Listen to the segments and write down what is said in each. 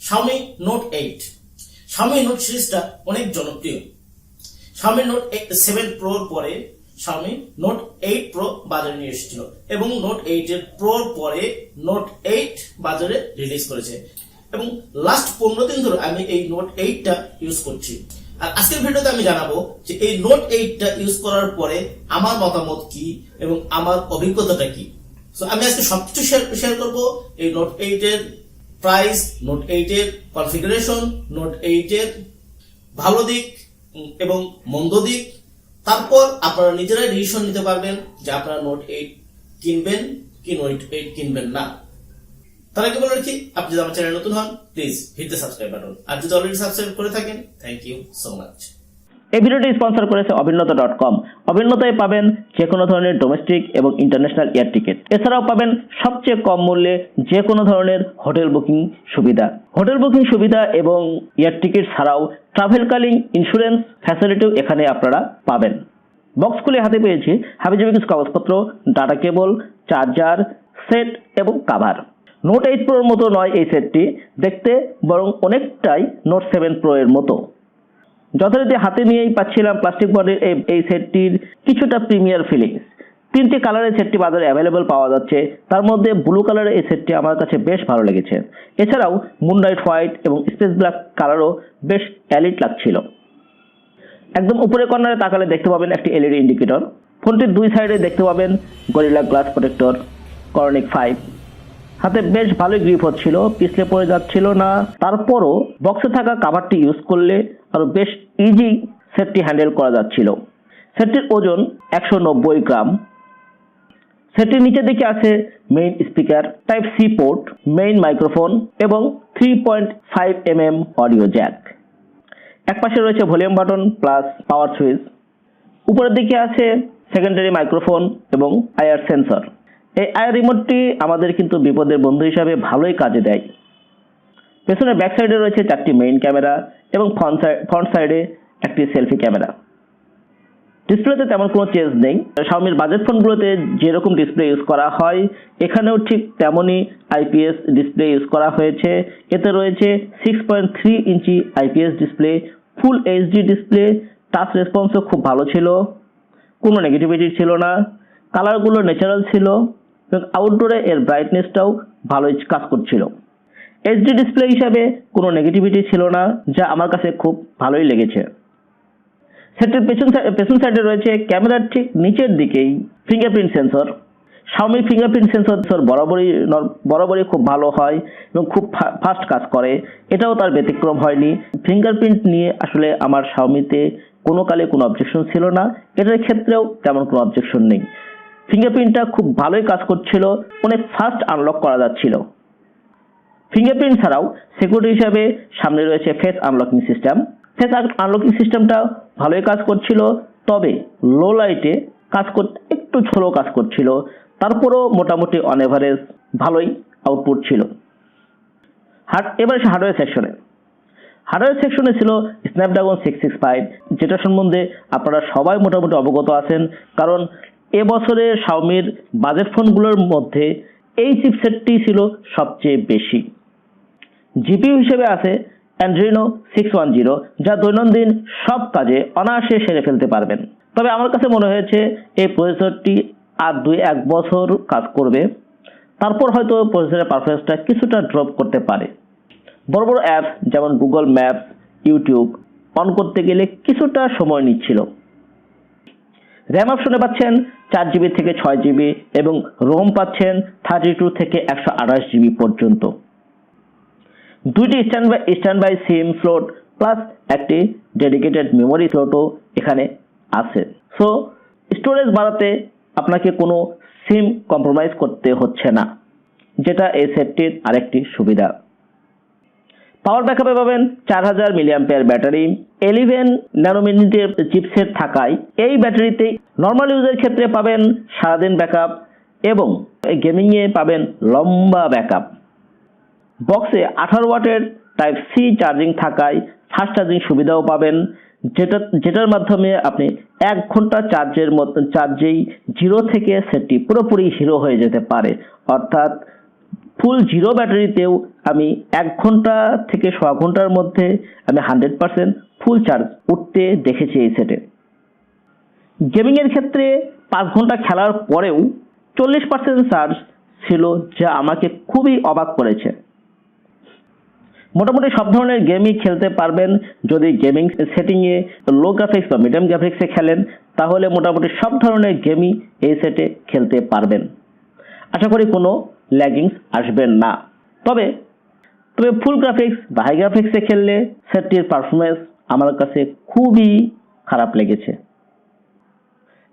Xiaomi Note 8 Xiaomi Note সিরিজটা অনেক জনপ্রিয়। Xiaomi Note 7 Pro এর পরে Xiaomi Note 8 Pro বাজারে নিয়ে এসেছিল এবং Note 8 এর Pro এর পরে Note 8 বাজারে রিলিজ করেছে এবং লাস্ট 15 দিন ধরে আমি এই Note 8 টা ইউজ করছি। আর আজকের ভিডিওতে আমি জানাবো যে এই Note 8 টা ইউজ করার পরে আমার মতামত কি এবং আমার অভিজ্ঞতাটা কি। সো আমি আজকে সবকিছু শেয়ার করব। এই Note 8 এর প্রাইস, Note 8 এর কনফিগারেশন, Note 8 এর ভালো দিক এবং মন্দ দিক। তারপর আপনারা নিজেরাই ডিসিশন নিতে পারবেন যে আপনারা Note 8 কিনবেন কি Note 8 কিনবেন না। তার আগে বলে রাখি, আপনি যদি আমার চ্যানেল নতুন হন please hit the subscribe button, আর যদি অলরেডি সাবস্ক্রাইব করে থাকেন থ্যাংক ইউ সো মাচ। এই ভিডিওটি স্পন্সর করেছে অভিন্নতা.com। অভিন্নতায় পাবেন যে কোনো ধরনের ডোমেস্টিক এবং ইন্টারন্যাশনাল এয়ার টিকিট। এছাড়াও পাবেন সবচেয়ে কম মূল্যে যে কোনো ধরনের হোটেল বুকিং সুবিধা। হোটেল বুকিং সুবিধা এবং এয়ার টিকিট ছাড়াও ট্রাভেলকালীন ইন্স্যুরেন্স ফ্যাসিলিটিও এখানে আপনারা পাবেন। বক্স খুলে হাতে পেয়েছি হাবিজাবি কিছু কাগজপত্র, ডাটা কেবল, চার্জার, সেট এবং কাভার। Note 8 Pro এর মতো নয় এই সেটটি, দেখতে বরং অনেকটাই Note 7 Pro এর মতো। যথারীতি হাতে নিয়েই পাচ্ছিলাম প্লাস্টিক বডির এই সেটটির কিছুটা প্রিমিয়ার ফিলিংস। 3টি কালারের সেটটি বাজারে অ্যাভেলেবল পাওয়া যাচ্ছে, তার মধ্যে ব্লু কালারের এই সেটটি আমার কাছে বেশ ভালো লেগেছে। এছাড়াও মুনলাইট হোয়াইট এবং স্পেস ব্ল্যাক কালারও বেশ এলিট লাগছিল। একদম উপরে কর্নারে তাকালে দেখতে পাবেন একটি এলইডি ইন্ডিকেটর। ফোনটির দুই সাইডে দেখতে পাবেন গরিলা গ্লাস প্রোটেক্টর কর্নিক 5। হাতে বেশ ভালোই গ্রিপ হচ্ছিল, পিছলে পড়ে যাচ্ছিল না। তারপরও বক্সে থাকা কাভারটি ইউজ করলে আরো বেশ ইজি সেটটি হ্যান্ডেল করা যাচ্ছিল। সেটটির ওজন 190 গ্রাম। সেটটির নিচের দিকে আছে main speaker, type C port, main microphone এবং 3.5 mm অডিও জ্যাক। একপাশে রয়েছে volume button plus power switch. উপরের দিকে আছে সেকেন্ডারি মাইক্রোফোন এবং আইআর সেন্সর। এই আইআর রিমোটটি আমাদের কিন্তু বিপদের বন্ধু হিসাবে ভালোই কাজে দেয়। পেছনে ব্যাক সাইডে রয়েছে 4টি মেইন ক্যামেরা এবং ফ্রন্ট সাইডে একটি সেলফি ক্যামেরা। ডিসপ্লেতে তেমন কোনো চেঞ্জ নেই। Xiaomiর বাজেট ফোনগুলোতে যেরকম ডিসপ্লে ইউজ করা হয় এখানেও ঠিক তেমনই আইপিএস ডিসপ্লে ইউজ করা হয়েছে। এতে রয়েছে 6.3 inch IPS display, full HD display. Touch রেসপন্সও খুব ভালো ছিল, কোনো নেগেটিভিটি ছিল না। কালারগুলো ন্যাচারাল ছিল এবং আউটডোরে এর ব্রাইটনেসটাও ভালোই কাজ করছিল। এইচডি ডিসপ্লে হিসাবে কোনো নেগেটিভিটি ছিল না, যা আমার কাছে খুব ভালোই লেগেছে। সেটের পেছন সাইডে রয়েছে ক্যামেরার ঠিক নিচের দিকেই fingerprint sensor. Xiaomi fingerprint sensor বরাবরই খুব ভালো হয় এবং খুব ফাস্ট কাজ করে, এটাও তার ব্যতিক্রম হয়নি। ফিঙ্গারপ্রিন্ট নিয়ে আসলে আমার Xiaomiতে কোনো কালে কোনো অবজেকশন ছিল না, এটার ক্ষেত্রেও তেমন কোনো অবজেকশন নেই। ফিঙ্গারপ্রিন্টটা খুব ভালোই কাজ করছিল, অনেক ফাস্ট আনলক করা যাচ্ছিল। ফিঙ্গারপ্রিন্ট ছাড়াও সিকিউরিটি হিসাবে সামনে রয়েছে face unlocking system. Face unlocking সিস্টেমটা ভালোই কাজ করছিল, তবে লো লাইটে কাজ করতে একটু স্লো কাজ করছিল। তারপরও মোটামুটি অন এভারেজ ভালোই আউটপুট ছিল। এবার হার্ডওয়্যার সেকশনে। হার্ডওয়্যার সেকশনে ছিল স্ন্যাপড্রাগন 665, যেটা সম্বন্ধে আপনারা সবাই মোটামুটি অবগত আছেন, কারণ এবছরে Xiaomiর বাজেট ফোনগুলোর মধ্যে এই চিপসেটটি ছিল সবচেয়ে বেশি। জিপিইউ হিসেবে আছে Adreno 610, যা দৈনন্দিন সব কাজে অনায়াসে সেরে ফেলতে পারবেন। তবে আমার কাছে মনে হয়েছে এই প্রসেসরটি আর 2-1 বছর কাজ করবে, তারপর হয়তো প্রসেসরের পারফরম্যান্সটা কিছুটা ড্রপ করতে পারে। বড় বড় অ্যাপ যেমন গুগল ম্যাপস, ইউটিউব অন করতে গেলে কিছুটা সময় নিচ্ছিল। র্যাম অপশনে পাচ্ছেন 4GB থেকে 6GB এবং রোম পাচ্ছেন 32 থেকে 128 GB পর্যন্ত। 2টি স্ট্যান্ডবাই সিম স্লট প্লাস একটি ডেডিকেটেড মেমোরি স্লটও এখানে আছে। সো স্টোরেজ বাড়াতে আপনাকে কোনো সিম কম্প্রোমাইজ করতে হচ্ছে না, যেটা এই সেটটির আরেকটি সুবিধা। পাওয়ার ব্যাকআপে পাবেন 4000 mAh ব্যাটারি। 11 ন্যানোমিটার চিপসেট থাকায় এই ব্যাটারিতে নর্মাল ইউজের ক্ষেত্রে পাবেন সারাদিন ব্যাকআপ এবং গেমিংয়ে পাবেন লম্বা ব্যাকআপ। বক্সে 18 ওয়াটের টাইপ সি চার্জিং থাকায় ফাস্ট চার্জিং সুবিধাও পাবেন, যেটার মাধ্যমে আপনি 1 ঘন্টা চার্জেই 0 থেকে সেটটি পুরোপুরি হিরো হয়ে যেতে পারে। অর্থাৎ ফুল জিরো ব্যাটারিতেও আমি 1 ঘন্টা থেকে 1.5 ঘন্টার মধ্যে আমি 100% ফুল চার্জ উঠতে দেখেছি এই সেটে। গেমিংয়ের ক্ষেত্রে 5 ঘন্টা খেলার পরেও 40% চার্জ ছিল, যা আমাকে খুবই অবাক করেছে। মোটামুটি সব ধরনের গেমই খেলতে পারবেন। যদি গেমিং সেটিংয়ে লো গ্রাফিক্স বা মিডিয়াম গ্রাফিক্সে খেলেন, তাহলে মোটামুটি সব ধরনের গেমই এই সেটে খেলতে পারবেন। আশা করি কোনো ল্যাগিংস আসবেন না। তবে ফুল গ্রাফিক্স বা হাই গ্রাফিক্সে খেললে সেটটির পারফরমেন্স আমার কাছে খুবই খারাপ লেগেছে।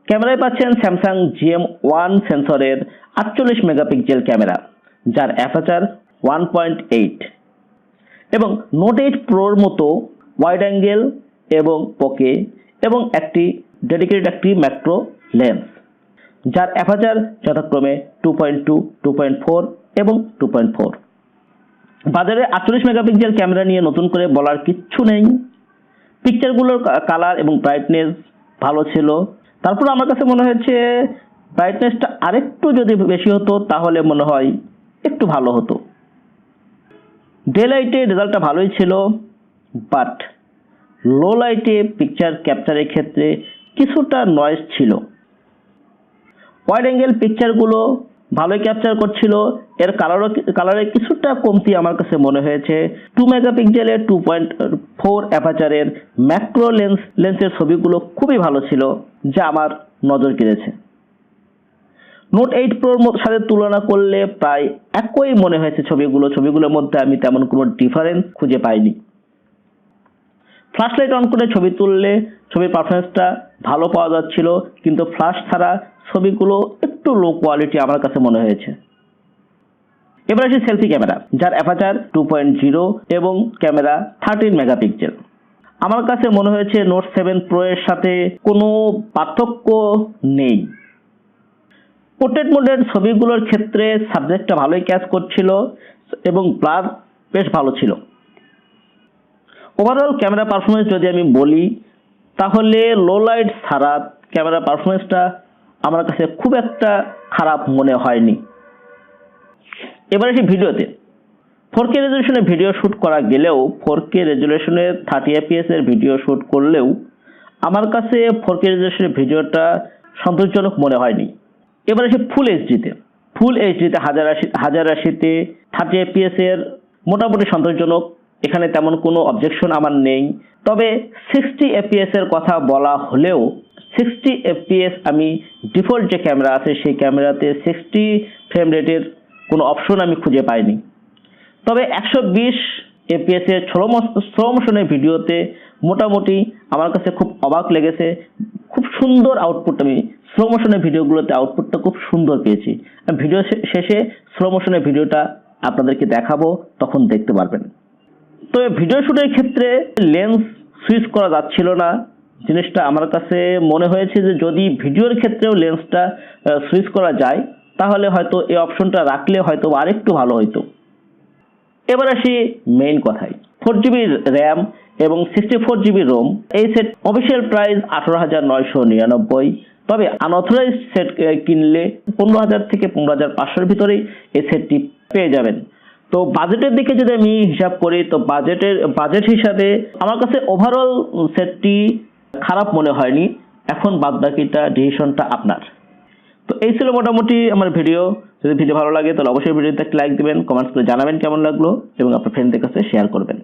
ক্যামেরায় পাচ্ছেন স্যামসাং GM1 সেন্সরের 48 মেগাপিক্সেল ক্যামেরা, যার অ্যাপারচার 1.8 এবং নোট 8 প্রোর মতো ওয়াইড অ্যাঙ্গেল এবং পোকে এবং একটি ডেডিকেটেড একটি ম্যাক্রো লেন্স, যার অ্যাপারচার যথাক্রমে 2.2, 2.4 এবং 2.4। বাজারে 48 মেগাপিক্সেল ক্যামেরা নিয়ে নতুন করে বলার কিচ্ছু নেই। পিকচারগুলোর কালার এবং ব্রাইটনেস ভালো ছিল। তারপর আমার কাছে মনে হয়েছে ব্রাইটনেসটা আরেকটু যদি বেশি হতো তাহলে মনে হয় একটু ভালো হতো। ডে লাইটে রেজাল্টটা ভালোই ছিল, বাট লো লাইটে পিকচার ক্যাপচারের ক্ষেত্রে কিছুটা নয়েজ ছিল। ওয়াইড অ্যাঙ্গেল পিকচারগুলো ভালোই ক্যাপচার করছিল, এর কালারের কিছুটা কমতি আমার কাছে মনে হয়েছে। 2 মেগাপিক্সেলের 2.4 অ্যাপারচারের ম্যাক্রো লেন্সের ছবিগুলো খুবই ভালো ছিল, যা আমার নজর কেড়েছে। নোট 8 প্রোর সাথে তুলনা করলে প্রায় একই মনে হয়েছে ছবিগুলোর মধ্যে আমি তেমন কোনো ডিফারেন্স খুঁজে পাইনি। ফ্ল্যাশ লাইট অন করে ছবি তুললে ছবির পারফরমেন্সটা ভালো পাওয়া যাচ্ছিল, কিন্তু ফ্ল্যাশ ছাড়া ছবিগুলো একটু লো কোয়ালিটি আমার কাছে মনে হয়েছে। এবার আসি সেলফি ক্যামেরা, যার অ্যাপারচার 2.0 এবং ক্যামেরা 13 মেগাপিক্সেল। আমার কাছে মনে হয়েছে নোট 7 প্রো এর সাথে কোনো পার্থক্য নেই। পোর্ট্রেট মোডের ছবিগুলোর ক্ষেত্রে সাবজেক্টটা ভালোই ক্যাচ করছিল এবং ব্লার বেশ ভালো ছিল। ওভারঅল ক্যামেরা পারফরমেন্স যদি আমি বলি, তাহলে লো লাইট ছাড়া ক্যামেরা পারফরমেন্সটা আমার কাছে খুব একটা খারাপ মনে হয়নি। এবার আসি ভিডিওতে। 4K রেজলিউশনে ভিডিও শ্যুট করা গেলেও 4K রেজলিউশনে 30 fps এর ভিডিও শ্যুট করলেও আমার কাছে 4K রেজলিউশনের ভিডিওটা সন্তোষজনক মনে হয়নি। এবার আসি ফুল এইচডিতে। ফুল এইচডিতে 1080তে 30 fps এর মোটামুটি সন্তোষজনক, এখানে তেমন কোনো অবজেকশন আমার নেই। তবে 60 fps এর কথা বলা হলেও 60 fps আমি ডিফল্ট যে ক্যামেরা আছে সেই ক্যামেরাতে 60 ফ্রেম রেটের কোনো অপশন আমি খুঁজে পাইনি। তবে 120 fps এর স্লো মোশনের ভিডিওতে মোটামুটি আমার কাছে খুব অবাক লেগেছে। খুব সুন্দর আউটপুট, আমি স্লো মোশনের ভিডিওগুলোতে আউটপুটটা খুব সুন্দর পেয়েছি। ভিডিও শেষে স্লো মোশনের ভিডিওটা আপনাদেরকে দেখাবো, তখন দেখতে পারবেন। তবে ভিডিও শুটের ক্ষেত্রে লেন্স সুইচ করা যাচ্ছিল না, জিনিসটা আমার কাছে মনে হয়েছে যে যদি ভিডিওর ক্ষেত্রেও লেন্সটা সুইচ করা যায় তাহলে হয়তো এই অপশনটা রাখলে হয়তো আরেকটু ভালো হতো। এবার আসি মেইন কথায়। 4GB র্যাম এবং 64GB রোম। এই সেট অফিসিয়াল প্রাইস 18,999, তবে আনঅথরাইজড সেট কিনলে 15,000 থেকে 15,500 এর ভিতরেই এই সেটটি পেয়ে যাবেন। তো বাজেটের দিকে যদি আমি হিসাব করি, তো বাজেট হিসাবে আমার কাছে ওভারঅল সেটটি খারাপ মনে হয়নি। এখন বাদবাকিটা ডিসিশনটা আপনার। তো এই ছিল মোটামুটি আমার ভিডিও। যদি ভিডিও ভালো লাগে তাহলে অবশ্যই ভিডিওতে একটা লাইক দিবেন, কমেন্টস করে জানাবেন কেমন লাগলো এবং আপনার ফ্রেন্ডদের কাছে শেয়ার করবেন।